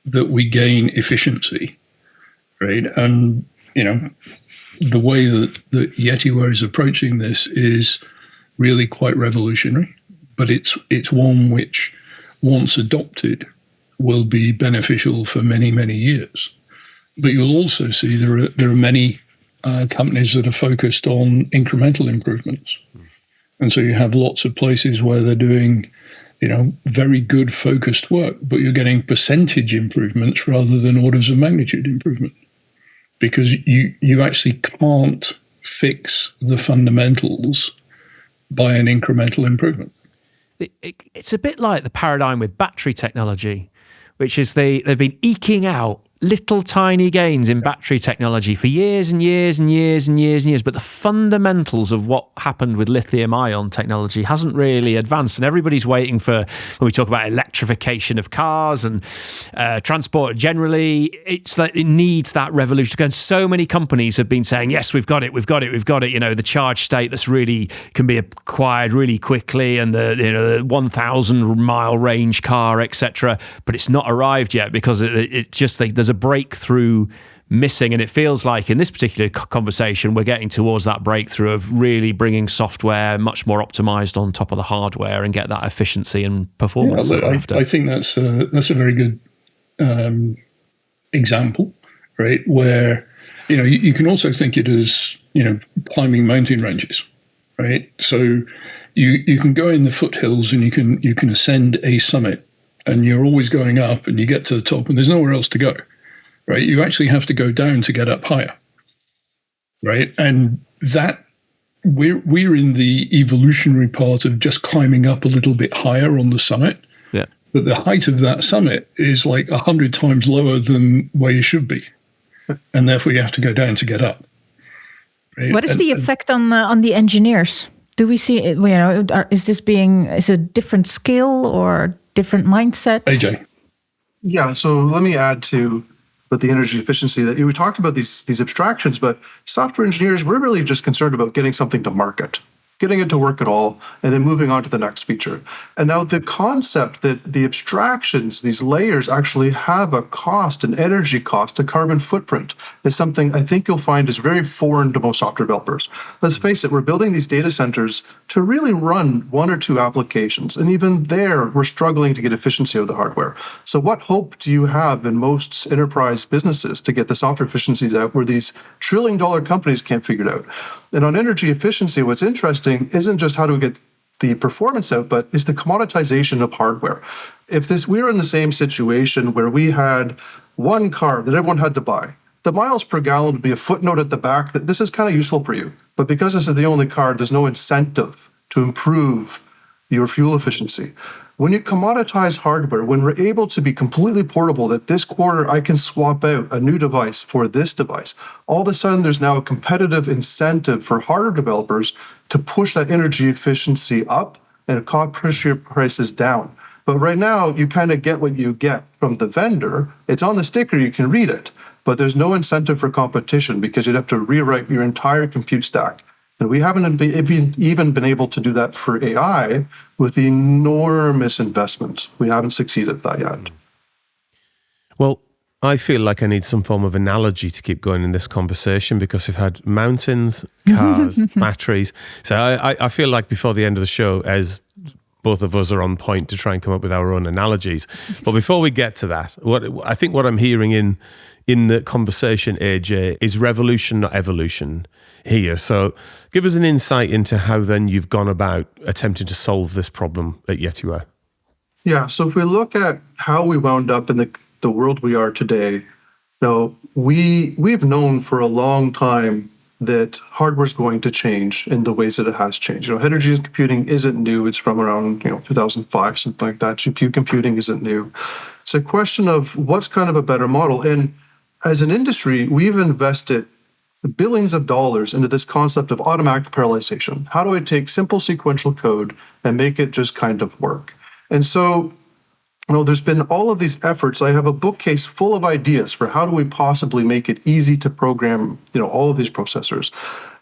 that we gain efficiency, right? And, the way that YetiWare is approaching this is really quite revolutionary. But it's one which, once adopted, will be beneficial for many, many years. But you'll also see there are many companies that are focused on incremental improvements. And so you have lots of places where they're doing, very good focused work, but you're getting percentage improvements rather than orders of magnitude improvement. Because you actually can't fix the fundamentals by an incremental improvement. It's a bit like the paradigm with battery technology, which is they've been eking out little tiny gains in battery technology for years and years and years and years and years, but the fundamentals of what happened with lithium-ion technology hasn't really advanced, and everybody's waiting for, when we talk about electrification of cars and transport generally, it's like it needs that revolution. And so many companies have been saying, yes, we've got it, the charge state that's really can be acquired really quickly, and the 1,000-mile range car, etc., but it's not arrived yet because it's just like there's a breakthrough missing, and it feels like in this particular conversation we're getting towards that breakthrough of really bringing software much more optimized on top of the hardware and get that efficiency and performance. I think that's a very good example, right? Where you can also think it as climbing mountain ranges, right? So you can go in the foothills and you can ascend a summit, and you're always going up, and you get to the top, and there's nowhere else to go. Right, you actually have to go down to get up higher, right? And that we're in the evolutionary part of just climbing up a little bit higher on the summit. Yeah. But the height of that summit is like 100 times lower than where you should be, and therefore you have to go down to get up. Right? What is the effect on the engineers? Do we see it? Is a different skill or different mindset? AJ. Yeah. So let me add to. But the energy efficiency that we talked about these abstractions, but software engineers, we're really just concerned about getting something to market, getting it to work at all, and then moving on to the next feature. And now the concept that the abstractions, these layers actually have a cost, an energy cost, a carbon footprint, is something I think you'll find is very foreign to most software developers. Let's face it, we're building these data centers to really run one or two applications. And even there, we're struggling to get efficiency of the hardware. So what hope do you have in most enterprise businesses to get the software efficiencies out where these trillion-dollar companies can't figure it out? And on energy efficiency, what's interesting isn't just how do we get the performance out, but is the commoditization of hardware. If we were in the same situation where we had one car that everyone had to buy, the miles per gallon would be a footnote at the back that this is kind of useful for you. But because this is the only car, there's no incentive to improve your fuel efficiency. When you commoditize hardware, when we're able to be completely portable, that this quarter I can swap out a new device for this device, all of a sudden there's now a competitive incentive for hardware developers to push that energy efficiency up and push your prices down. But right now, you kind of get what you get from the vendor. It's on the sticker, you can read it, but there's no incentive for competition because you'd have to rewrite your entire compute stack. And we haven't even been able to do that for AI with enormous investment. We haven't succeeded at that yet. Well, I feel like I need some form of analogy to keep going in this conversation because we've had mountains, cars, batteries. So I feel like before the end of the show, as both of us are on point to try and come up with our own analogies. But before we get to that, what I'm hearing in the conversation, AJ, is revolution, not evolution here. So give us an insight into how then you've gone about attempting to solve this problem at YetiWare. Yeah, so if we look at how we wound up in the world we are today, now we've known for a long time that hardware is going to change in the ways that it has changed. Heterogeneous computing isn't new. It's from around 2005, something like that. GPU computing isn't new. It's a question of what's kind of a better model. And as an industry, we've invested billions of dollars into this concept of automatic parallelization. How do I take simple sequential code and make it just kind of work? And so, there's been all of these efforts. I have a bookcase full of ideas for how do we possibly make it easy to program, all of these processors.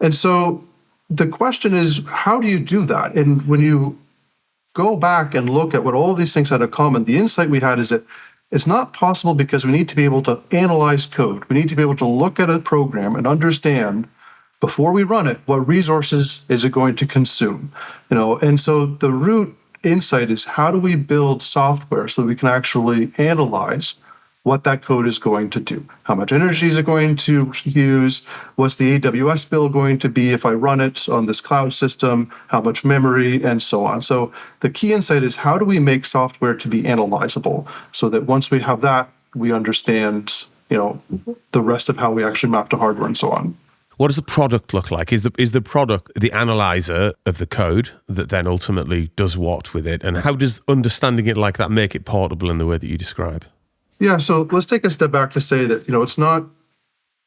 And so the question is, how do you do that? And when you go back and look at what all of these things had in common, the insight we had is that it's not possible because we need to be able to analyze code. We need to be able to look at a program and understand before we run it, what resources is it going to consume? And so the root insight is how do we build software so we can actually analyze what that code is going to do? How much energy is it going to use? What's the AWS bill going to be if I run it on this cloud system? How much memory and so on? So the key insight is how do we make software to be analyzable so that once we have that, we understand, the rest of how we actually map to hardware and so on. What does the product look like? Is the product the analyzer of the code that then ultimately does what with it? And how does understanding it like that make it portable in the way that you describe? Yeah, so let's take a step back to say that,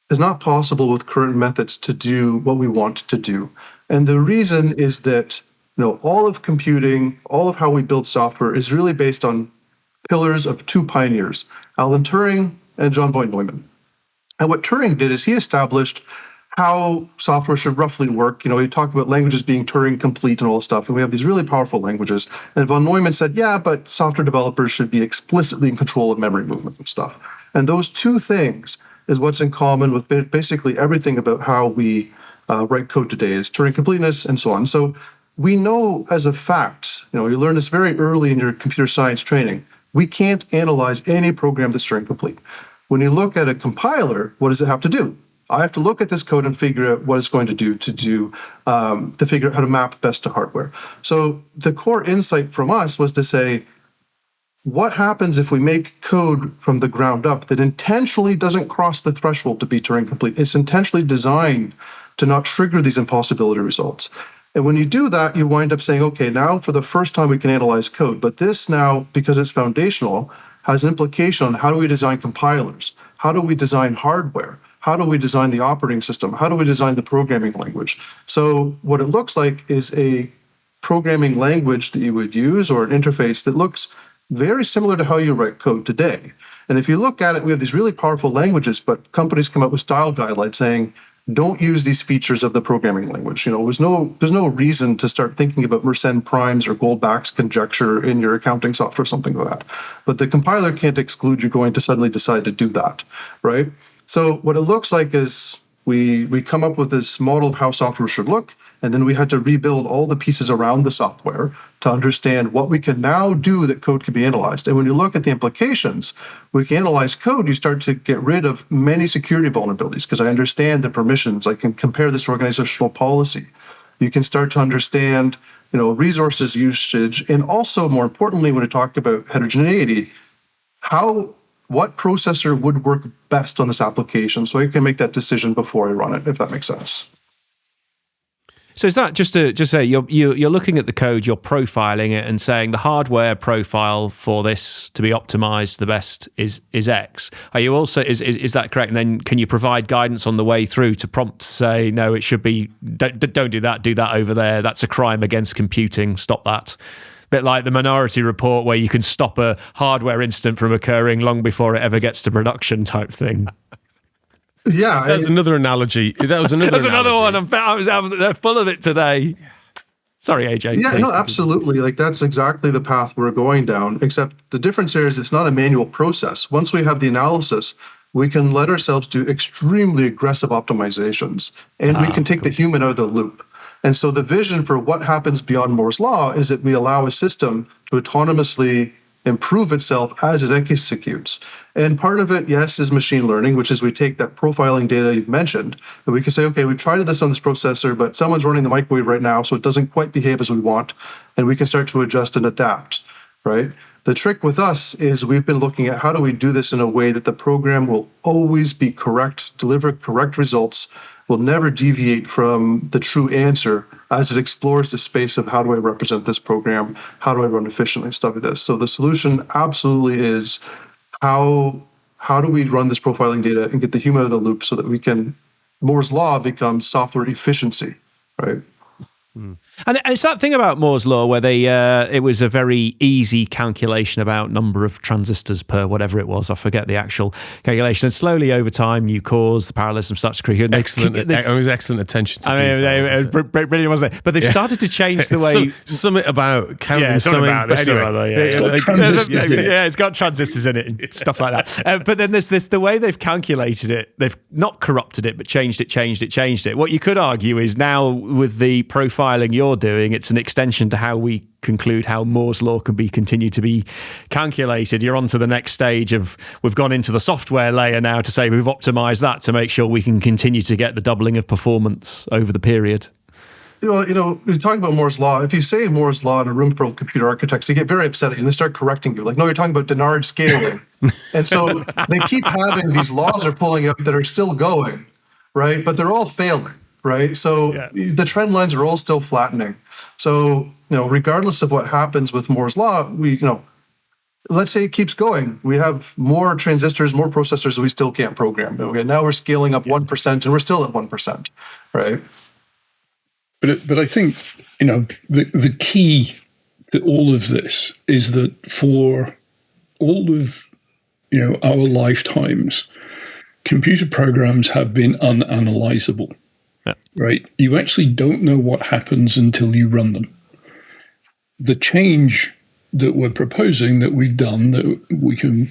it's not possible with current methods to do what we want to do. And the reason is that, all of computing, all of how we build software is really based on pillars of two pioneers, Alan Turing and John von Neumann. And what Turing did is he established how software should roughly work. He talked about languages being Turing complete and all this stuff. And we have these really powerful languages. And von Neumann said, yeah, but software developers should be explicitly in control of memory movement and stuff. And those two things is what's in common with basically everything about how we write code today, is Turing completeness and so on. So we know as a fact, you learn this very early in your computer science training, we can't analyze any program that's Turing complete. When you look at a compiler, what does it have to do? I have to look at this code and figure out what it's going to do to figure out how to map best to hardware. So the core insight from us was to say, what happens if we make code from the ground up that intentionally doesn't cross the threshold to be Turing complete? It's intentionally designed to not trigger these impossibility results. And when you do that, you wind up saying, okay, now for the first time we can analyze code. But this now, because it's foundational, has an implication on how do we design compilers? How do we design hardware? How do we design the operating system? How do we design the programming language? So what it looks like is a programming language that you would use, or an interface that looks very similar to how you write code today. And if you look at it, we have these really powerful languages, but companies come up with style guidelines saying, don't use these features of the programming language. There's no reason to start thinking about Mersenne primes or Goldbach's conjecture in your accounting software, something like that. But the compiler can't exclude you going to suddenly decide to do that, right? So what it looks like is we come up with this model of how software should look, and then we had to rebuild all the pieces around the software to understand what we can now do that code can be analyzed. And when you look at the implications, we can analyze code, you start to get rid of many security vulnerabilities because I understand the permissions. I can compare this to organizational policy. You can start to understand, resources usage, and also more importantly, when we talk about heterogeneity, what processor would work best on this application, so I can make that decision before I run it, if that makes sense. So is that just to say you're looking at the code, you're profiling it and saying the hardware profile for this to be optimized the best is X. Are you also is that correct? And then can you provide guidance on the way through to prompt to say no, it should be don't do that over there. That's a crime against computing. Stop that. Bit like the Minority Report, where you can stop a hardware incident from occurring long before it ever gets to production, type thing. Yeah, that's another analogy. That was another. That's another one. They're full of it today. Sorry, AJ. Yeah, no, absolutely. Like that's exactly the path we're going down. Except the difference here is it's not a manual process. Once we have the analysis, we can let ourselves do extremely aggressive optimizations, and we can take the human out of the loop. And so the vision for what happens beyond Moore's law is that we allow a system to autonomously improve itself as it executes. And part of it, yes, is machine learning, which is we take that profiling data you've mentioned, and we can say, okay, we've tried this on this processor, but someone's running the microwave right now, so it doesn't quite behave as we want, and we can start to adjust and adapt, right? The trick with us is we've been looking at how do we do this in a way that the program will always be correct, deliver correct results, will never deviate from the true answer as it explores the space of how do I represent this program, how do I run efficiently and stuff like this. So the solution absolutely is how do we run this profiling data and get the human out of the loop so that we can, Moore's law becomes software efficiency, right? And it's that thing about Moore's law where it was a very easy calculation about number of transistors per whatever it was. I forget the actual calculation. And slowly over time, new cores, the parallelism starts to create. It was excellent attention to detail. It was brilliant, wasn't it? But they've started to change the way... Something about counting it's got transistors in it and stuff like that. But then there's the way they've calculated it. They've not corrupted it, but changed it. What you could argue is now with the profiling you're doing, it's an extension to how we conclude how Moore's law can be continued to be calculated. You're on to the next stage of we've gone into the software layer now to say we've optimized that to make sure we can continue to get the doubling of performance over the period. You're talking about Moore's law. If you say Moore's law in a room full of computer architects, they get very upset and they start correcting you. Like, no, you're talking about Dennard scaling. And so they keep having these laws are pulling up that are still going, right? But they're all failing. Right. So the trend lines are all still flattening. So, regardless of what happens with Moore's law, let's say it keeps going. We have more transistors, more processors we still can't program. Okay, now we're scaling up 1% and we're still at 1%, right? But I think, the key to all of this is that for all of, our lifetimes, computer programs have been unanalyzable, right? You actually don't know what happens until you run them. The change that we're proposing, that we've done, that we can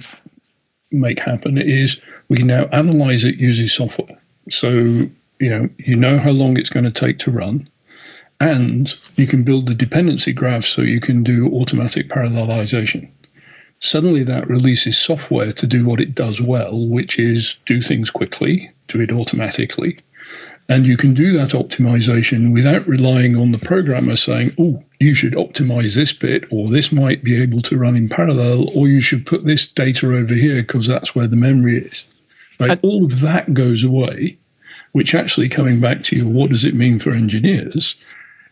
make happen, is we can now analyze it using software. So, you know how long it's going to take to run, and you can build the dependency graph so you can do automatic parallelization. Suddenly that releases software to do what it does well, which is do things quickly, do it automatically. And you can do that optimization without relying on the programmer saying, oh, you should optimize this bit, or this might be able to run in parallel, or you should put this data over here because that's where the memory is. Right? All of that goes away, which actually, coming back to you, what does it mean for engineers,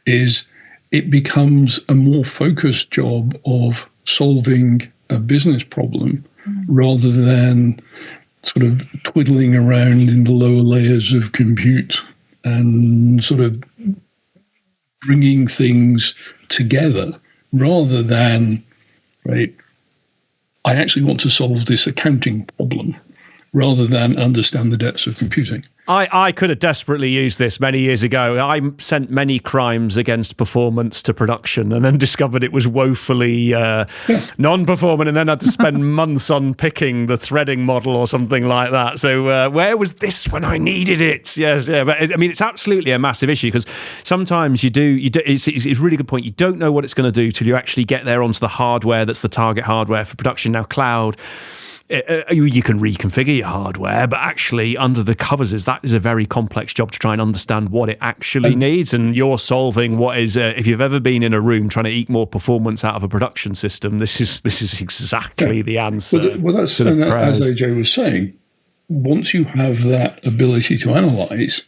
is it becomes a more focused job of solving a business problem rather than sort of twiddling around in the lower layers of compute and sort of bringing things together rather than, right, I actually want to solve this accounting problem rather than understand the depths of computing. I could have desperately used this many years ago. I sent many crimes against performance to production and then discovered it was woefully non-performant, and then had to spend months on picking the threading model or something like that. So where was this when I needed it? Yes, yeah. But I mean, it's absolutely a massive issue because sometimes you do. It's a really good point. You don't know what it's going to do till you actually get there onto the hardware that's the target hardware for production. Now, cloud, you can reconfigure your hardware, but actually under the covers that is a very complex job to try and understand what it actually needs. And you're solving what is, if you've ever been in a room trying to eke more performance out of a production system, this is exactly the answer. Well, that's, and as AJ was saying, once you have that ability to analyze,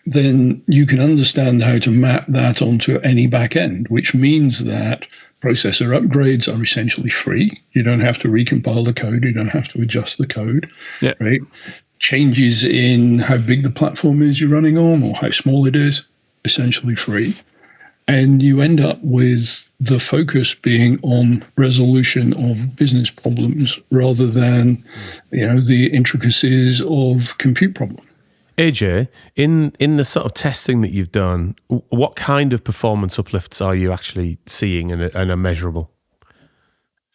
then you can understand how to map that onto any back end, which means that processor upgrades are essentially free. You don't have to recompile the code. You don't have to adjust the code, right? Changes in how big the platform is you're running on or how small it is, essentially free. And you end up with the focus being on resolution of business problems rather than, the intricacies of compute problems. AJ, in the sort of testing that you've done, what kind of performance uplifts are you actually seeing and are measurable?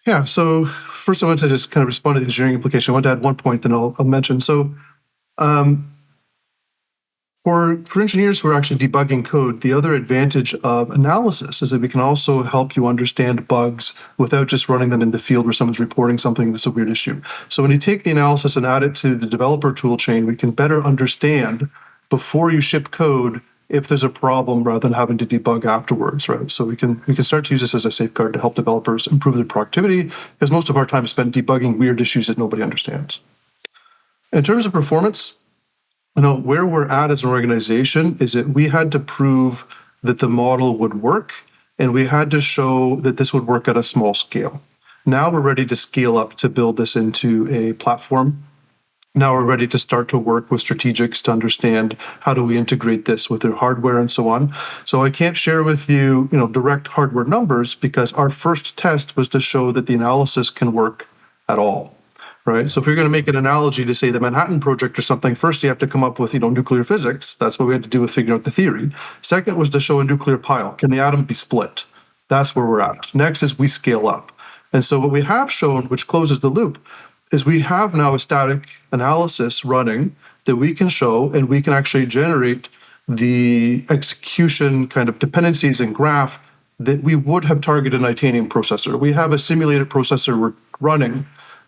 Yeah, so first I want to just kind of respond to the engineering implication. I want to add one point, then I'll mention. So for engineers who are actually debugging code, the other advantage of analysis is that we can also help you understand bugs without just running them in the field where someone's reporting something that's a weird issue. So when you take the analysis and add it to the developer tool chain, we can better understand before you ship code if there's a problem rather than having to debug afterwards, right? So we can start to use this as a safeguard to help developers improve their productivity, because most of our time is spent debugging weird issues that nobody understands. In terms of performance, where we're at as an organization is that we had to prove that the model would work, and we had to show that this would work at a small scale. Now we're ready to scale up to build this into a platform. Now we're ready to start to work with strategics to understand how do we integrate this with their hardware and so on. So I can't share with you, direct hardware numbers because our first test was to show that the analysis can work at all. Right. So if you're going to make an analogy to say the Manhattan Project or something, first you have to come up with, nuclear physics. That's what we had to do with figuring out the theory. Second was to show a nuclear pile. Can the atom be split? That's where we're at. Next is we scale up. And so what we have shown, which closes the loop, is we have now a static analysis running that we can show, and we can actually generate the execution kind of dependencies and graph that we would have targeted an Itanium processor. We have a simulated processor we're running,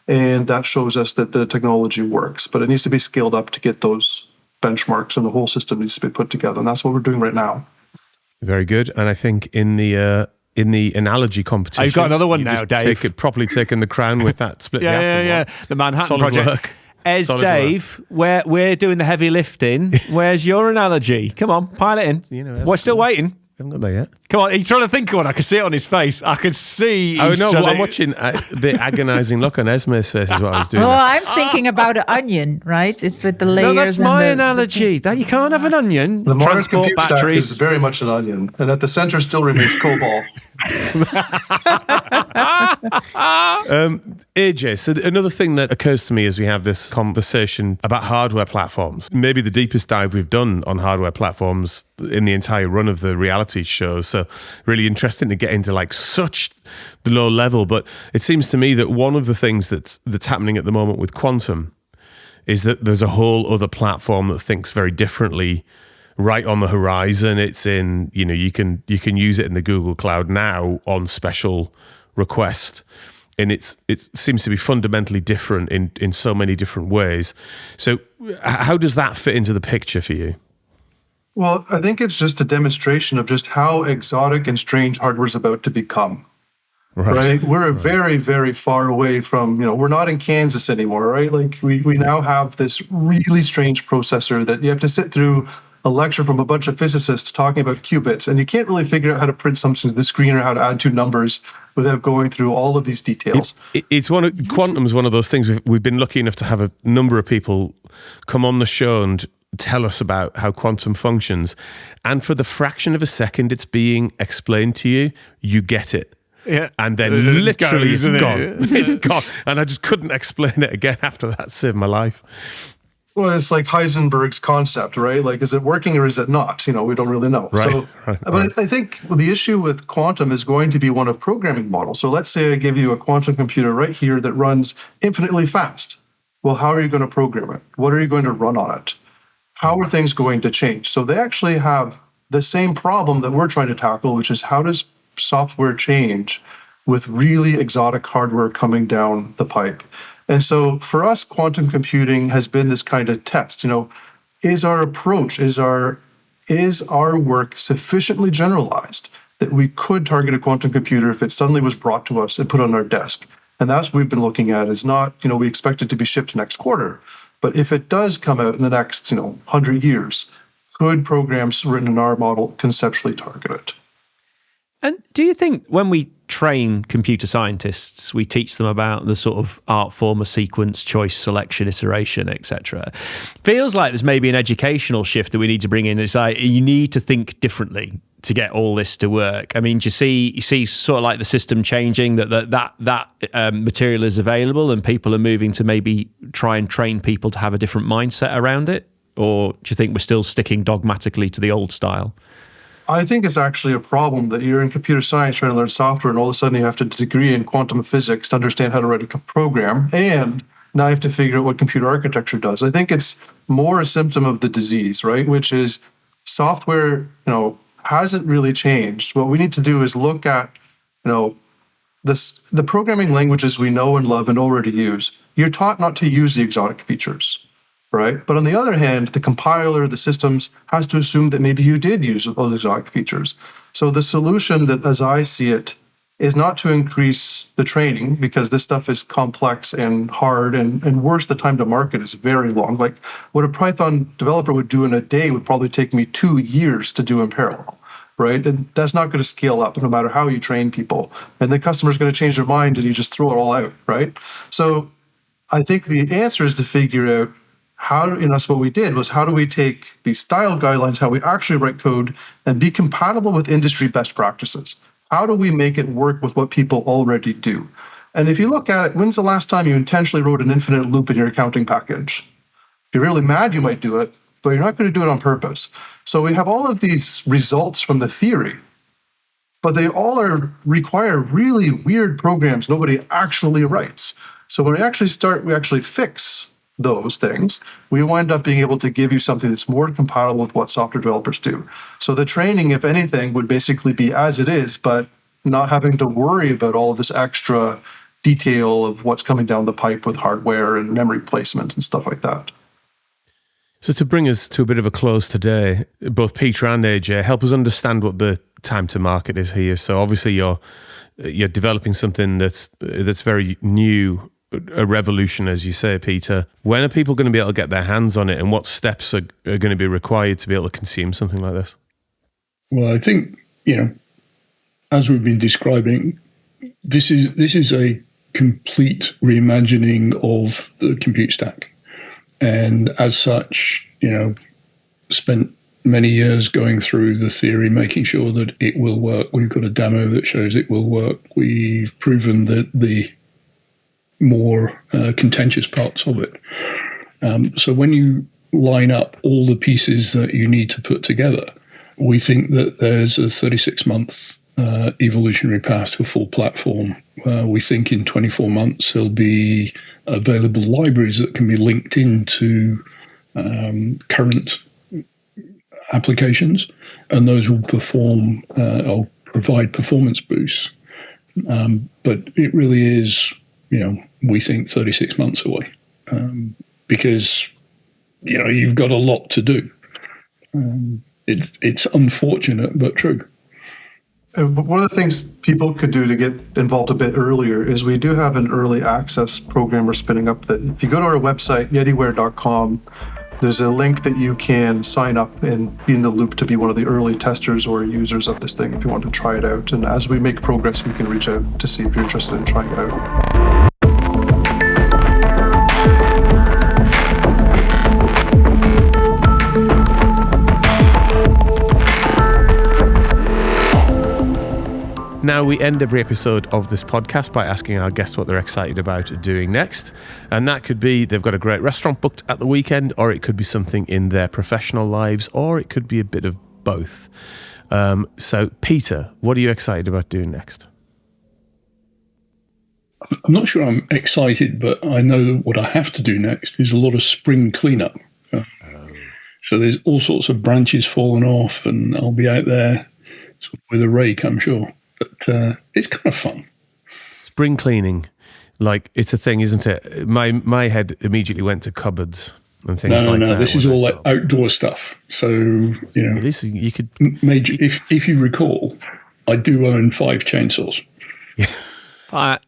and that shows us that the technology works, but it needs to be scaled up to get those benchmarks, and the whole system needs to be put together. And that's what we're doing right now. Very good. And I think in the analogy competition, I've got another one now, Dave. Properly taken the crown with that split reactor. Yeah. The Manhattan Solid Project. Work. Dave, we're doing the heavy lifting. Where's your analogy? Come on, pile it in. We're still waiting. Haven't got there yet. Come Come on, he's trying to think of one. I can see it on his face. I could see. Oh no, I'm watching the agonising look on Esmee's face is what I was doing. Well, I'm thinking about an onion, right? It's with the layers. No, that's my analogy. That you can't have an onion. The modern Transport compute batteries. stack is very much an onion, and at the center still remains COBOL. AJ, so another thing that occurs to me as we have this conversation about hardware platforms, maybe the deepest dive we've done on hardware platforms in the entire run of the reality shows. So really interesting to get into like such the low level. But it seems to me that one of the things that's happening at the moment with quantum is that there's a whole other platform that thinks very differently right on the horizon. It's in, you can use it in the Google Cloud now on special request. And it seems to be fundamentally different in so many different ways. So how does that fit into the picture for you? Well, I think it's just a demonstration of just how exotic and strange hardware is about to become. Right? We're very, very far away from, we're not in Kansas anymore, right? Like we now have this really strange processor that you have to sit through a lecture from a bunch of physicists talking about qubits, and you can't really figure out how to print something to the screen or how to add two numbers without going through all of these details. Quantum is one of those things we've been lucky enough to have a number of people come on the show and tell us about how quantum functions, and for the fraction of a second it's being explained to you, you get it. Yeah. And then literally it's gone. It's gone. And I just couldn't explain it again after that. Saved my life. Well, it's like Heisenberg's concept, right? Like, is it working or is it not? We don't really know. Right. But I think the issue with quantum is going to be one of programming models. So let's say I give you a quantum computer right here that runs infinitely fast. Well, how are you going to program it? What are you going to run on it? How are things going to change? So they actually have the same problem that we're trying to tackle, which is how does software change with really exotic hardware coming down the pipe? And so for us, quantum computing has been this kind of test. Is our approach, is our work sufficiently generalized that we could target a quantum computer if it suddenly was brought to us and put on our desk? And that's what we've been looking at. Is not, we expect it to be shipped next quarter, but if it does come out in the next, 100 years, could programs written in our model conceptually target it? And do you think when we train computer scientists, we teach them about the sort of art form of sequence, choice, selection, iteration, etc.? Feels like there's maybe an educational shift that we need to bring in. It's like you need to think differently to get all this to work. I mean, you see sort of like the system changing, that material is available and people are moving to maybe try and train people to have a different mindset around it? Or do you think we're still sticking dogmatically to the old style? I think it's actually a problem that you're in computer science trying to learn software, and all of a sudden you have to degree in quantum physics to understand how to write a program, and now you have to figure out what computer architecture does. I think it's more a symptom of the disease, right? Which is software, hasn't really changed. What we need to do is look at, the programming languages we know and love and already use. You're taught not to use the exotic features. Right? But on the other hand, the compiler, the systems, has to assume that maybe you did use those exotic features. So the solution that, as I see it, is not to increase the training, because this stuff is complex and hard, and worse, the time to market is very long. Like what a Python developer would do in a day would probably take me 2 years to do in parallel. Right? And that's not going to scale up no matter how you train people. And the customer's going to change their mind and you just throw it all out. Right? So I think the answer is to figure out that's what we did, was how do we take these style guidelines, how we actually write code, and be compatible with industry best practices? How do we make it work with what people already do? And if you look at it, when's the last time you intentionally wrote an infinite loop in your accounting package? If you're really mad, you might do it, but you're not going to do it on purpose. So we have all of these results from the theory, but they all require really weird programs nobody actually writes. So when we actually fix those things, we wind up being able to give you something that's more compatible with what software developers do. So the training, if anything, would basically be as it is, but not having to worry about all of this extra detail of what's coming down the pipe with hardware and memory placement and stuff like that. So to bring us to a bit of a close today, both Peter and AJ, help us understand what the time to market is here. So obviously you're developing something that's very new, a revolution, as you say, Peter. When are people going to be able to get their hands on it, and what steps are going to be required to be able to consume something like this? Well, I think, as we've been describing, this is a complete reimagining of the compute stack. And as such, spent many years going through the theory, making sure that it will work. We've got a demo that shows it will work. We've proven that the more contentious parts of it. So when you line up all the pieces that you need to put together, we think that there's a 36-month evolutionary path to a full platform. We think in 24 months there'll be available libraries that can be linked into current applications, and those will perform or provide performance boosts. But it really is, we think 36 months away, because you've got a lot to do. It's unfortunate but true. One of the things people could do to get involved a bit earlier is we do have an early access program we're spinning up that if you go to our website, YetiWare.com, there's a link that you can sign up and be in the loop to be one of the early testers or users of this thing if you want to try it out. And as we make progress, you can reach out to see if you're interested in trying it out. Now, we end every episode of this podcast by asking our guests what they're excited about doing next. And that could be they've got a great restaurant booked at the weekend, or it could be something in their professional lives, or it could be a bit of both. So, Peter, what are you excited about doing next? I'm not sure I'm excited, but I know that what I have to do next is a lot of spring cleanup. So there's all sorts of branches falling off, and I'll be out there with a rake, I'm sure. But it's kind of fun. Spring cleaning, like it's a thing, isn't it? My head immediately went to cupboards and things like that. No, this is all like outdoor stuff. So, at least you could. If you recall, I do own 5 chainsaws. Yeah.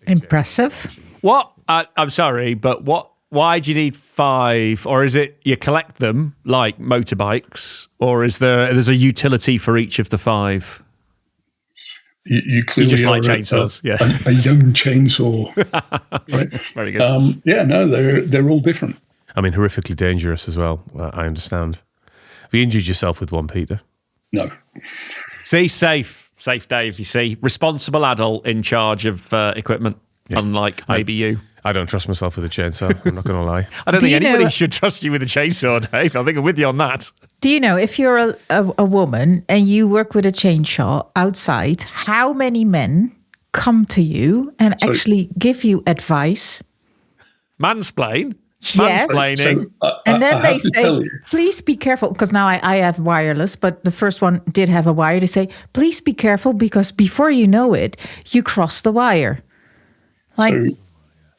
Impressive. What? I'm sorry, but what? Why do you need 5? Or is it you collect them like motorbikes, or is there's a utility for each of the 5? You clearly just are like chainsaws, a young chainsaw. Right? Very good. They're all different. I mean, horrifically dangerous as well. I understand. Have you injured yourself with one, Peter? No. See, safe Dave, you see. Responsible adult in charge of equipment, unlike maybe you. I don't trust myself with a chainsaw, I'm not going to lie. I don't think anybody should trust you with a chainsaw, Dave. I think I'm with you on that. Do you know, if you're a woman and you work with a chainsaw outside, how many men come to you and actually give you advice? Mansplain? Yes. Mansplaining. And then they say, please be careful, because now I have wireless, but the first one did have a wire. They say, please be careful, because before you know it, you cross the wire.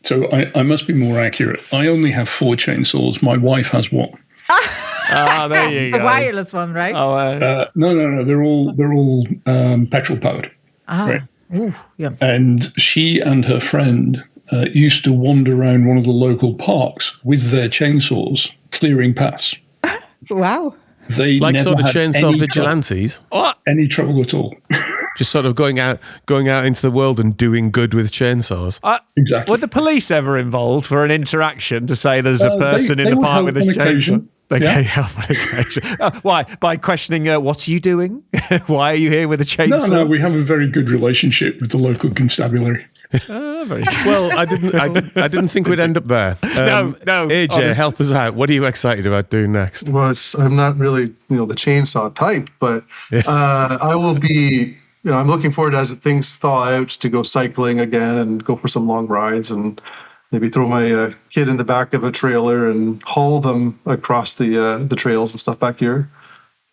So I must be more accurate. I only have 4 chainsaws. My wife has 1. There you go. The wireless one, right? No. They're all petrol powered. Right? Ooh, yeah. And she and her friend used to wander around one of the local parks with their chainsaws, clearing paths. Wow. They like never sort of had chainsaw vigilantes. Any trouble at all. Just sort of going out into the world and doing good with chainsaws. Exactly. Were the police ever involved for an interaction to say there's a person in the park with a chainsaw? Okay, why? By questioning, what are you doing? Why are you here with a chainsaw? No, we have a very good relationship with the local constabulary. Very good. Well, I didn't think we'd end up there. No. AJ, honestly. help us out. What are you excited about doing next? Well, I'm not really, the chainsaw type, but I will be, I'm looking forward as things thaw out to go cycling again and go for some long rides and maybe throw my kid in the back of a trailer and haul them across the trails and stuff back here.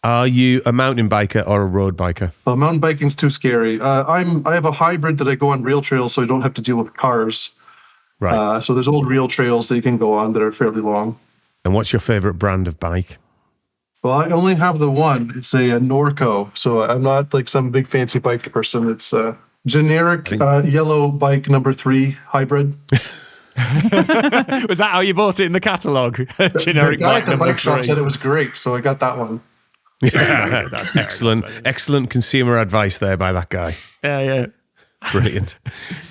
Are you a mountain biker or a road biker? Mountain biking's too scary. I have a hybrid that I go on rail trails, so I don't have to deal with cars. Right. So there's old rail trails that you can go on that are fairly long. And what's your favorite brand of bike? Well, I only have the one. It's a Norco, so I'm not like some big fancy bike person. It's a generic yellow bike number 3 hybrid. Was that how you bought it in the catalogue? Generic the guy bike at the number bike shop 3. said it was great, so I got that one. Yeah, that's excellent consumer advice there by that guy. Yeah. Brilliant.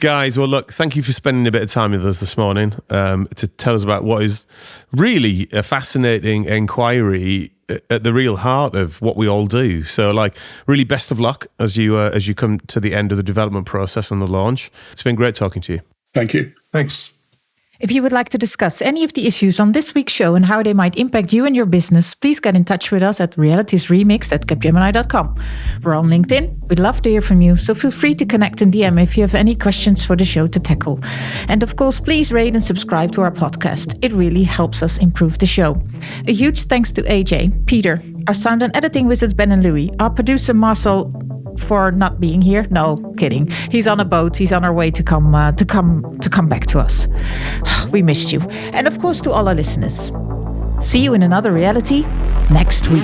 Guys, well, look, thank you for spending a bit of time with us this morning to tell us about what is really a fascinating inquiry at the real heart of what we all do. So, like, really best of luck as you come to the end of the development process and the launch. It's been great talking to you. Thank you. Thanks. If you would like to discuss any of the issues on this week's show and how they might impact you and your business, please get in touch with us at realities remixed@capgemini.com. We're on LinkedIn. We'd love to hear from you, so feel free to connect in DM if you have any questions for the show to tackle. And of course, please rate and subscribe to our podcast. It really helps us improve the show. A huge thanks to AJ, Peter, our sound and editing wizards Ben and Louis, our producer Marcel for not being here. No, kidding. He's on a boat. He's on our way to come back to us. We missed you. And of course, to all our listeners. See you in another reality next week.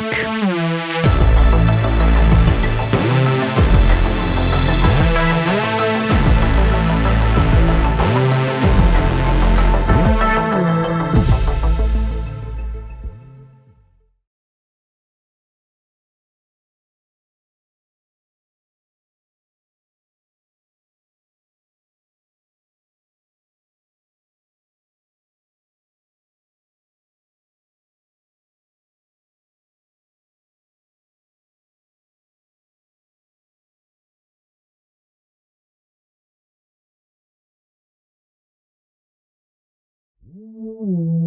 Ooh.